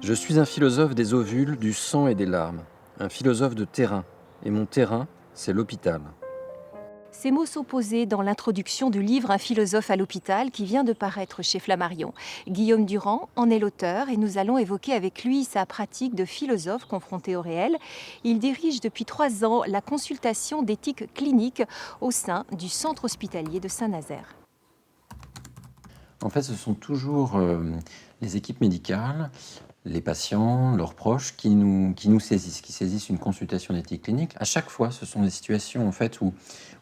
Je suis un philosophe des ovules, du sang et des larmes, un philosophe de terrain, et mon terrain, c'est l'hôpital. Ces mots s'opposaient dans l'introduction du livre Un philosophe à l'hôpital qui vient de paraître chez Flammarion. Guillaume Durand en est l'auteur et nous allons évoquer avec lui sa pratique de philosophe confronté au réel. Il dirige depuis 3 ans la consultation d'éthique clinique au sein du centre hospitalier de Saint-Nazaire. En fait, ce sont toujours les équipes médicales, les patients, leurs proches, qui nous saisissent, qui saisissent une consultation d'éthique clinique. À chaque fois, ce sont des situations en fait, où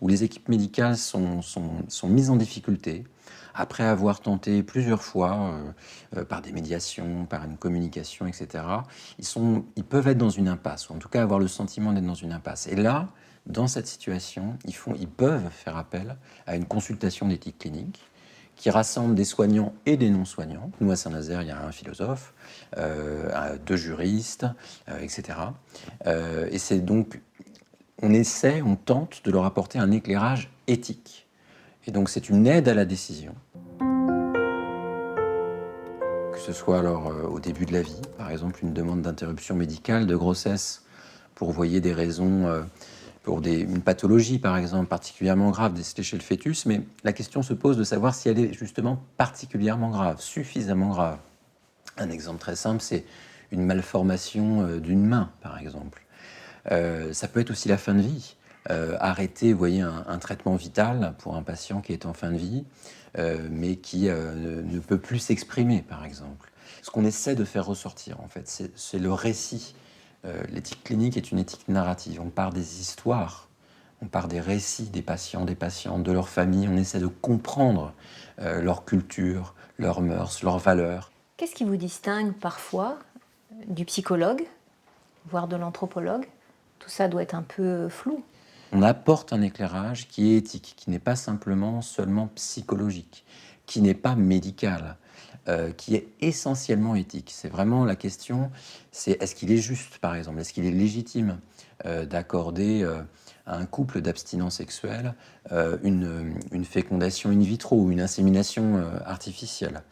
les équipes médicales sont mises en difficulté, après avoir tenté plusieurs fois, par des médiations, par une communication, etc. Ils peuvent être dans une impasse, ou en tout cas avoir le sentiment d'être dans une impasse. Et là, dans cette situation, ils peuvent faire appel à une consultation d'éthique clinique qui rassemble des soignants et des non-soignants. Nous, à Saint-Nazaire, il y a un philosophe, 2 juristes, etc. Et c'est donc, on tente de leur apporter un éclairage éthique. Et donc, c'est une aide à la décision. Que ce soit alors au début de la vie, par exemple, une demande d'interruption médicale de grossesse pour voyer des raisons pour une pathologie, par exemple, particulièrement grave décelée chez le fœtus, mais la question se pose de savoir si elle est justement particulièrement grave, suffisamment grave. Un exemple très simple, c'est une malformation d'une main, par exemple. Ça peut être aussi la fin de vie. Arrêter, vous voyez, un traitement vital pour un patient qui est en fin de vie, mais qui ne peut plus s'exprimer, par exemple. Ce qu'on essaie de faire ressortir, en fait, c'est le récit. L'éthique clinique est une éthique narrative. On part des histoires, on part des récits des patients, des patientes, de leur famille. On essaie de comprendre leur culture, leurs mœurs, leurs valeurs. Qu'est-ce qui vous distingue parfois du psychologue, voire de l'anthropologue? Tout ça doit être un peu flou. On apporte un éclairage qui est éthique, qui n'est pas simplement seulement psychologique, qui n'est pas médical, qui est essentiellement éthique. C'est vraiment la question, c'est est-ce qu'il est juste, par exemple, est-ce qu'il est légitime d'accorder à un couple d'abstinents sexuels une fécondation in vitro ou une insémination artificielle.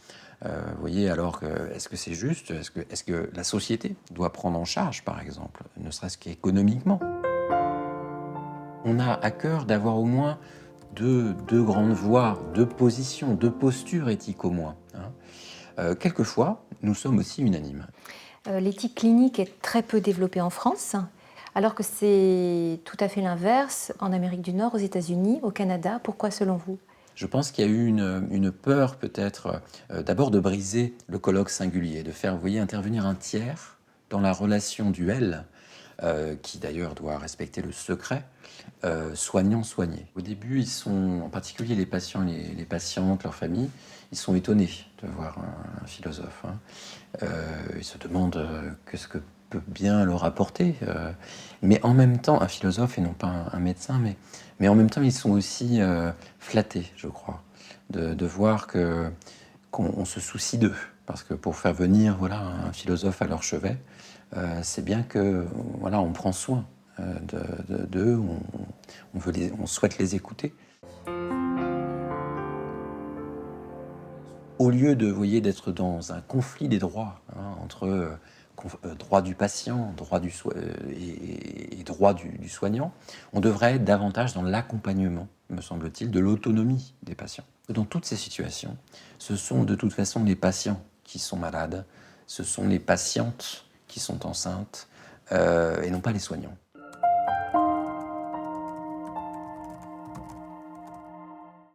Vous voyez, alors est-ce que c'est juste? Est-ce que la société doit prendre en charge, par exemple, ne serait-ce qu'économiquement? On a à cœur d'avoir au moins deux grandes voies, deux positions, deux postures éthiques au moins, hein. Quelquefois, nous sommes aussi unanimes. L'éthique clinique est très peu développée en France, alors que c'est tout à fait l'inverse en Amérique du Nord, aux États-Unis, au Canada. Pourquoi selon vous? Je pense qu'il y a eu une peur peut-être d'abord de briser le colloque singulier, de faire, vous voyez, intervenir un tiers dans la relation duel, qui d'ailleurs doit respecter le secret, soignant-soigné. Au début, en particulier les patients, les patientes, leurs familles, ils sont étonnés de voir un philosophe, hein. Ils se demandent qu'est-ce que peut bien leur apporter. Mais en même temps, un philosophe et non pas un médecin, mais en même temps, ils sont aussi flattés, je crois, de voir qu'on se soucie d'eux. Parce que pour faire venir voilà, un philosophe à leur chevet, c'est bien que voilà, on prend soin d'eux, on souhaite les écouter. Au lieu de, vous voyez, d'être dans un conflit des droits, hein, entre droit du patient, et droit du soignant, on devrait être davantage dans l'accompagnement, me semble-t-il, de l'autonomie des patients. Dans toutes ces situations, ce sont de toute façon les patients qui sont malades, ce sont les patientes qui sont enceintes, et non pas les soignants.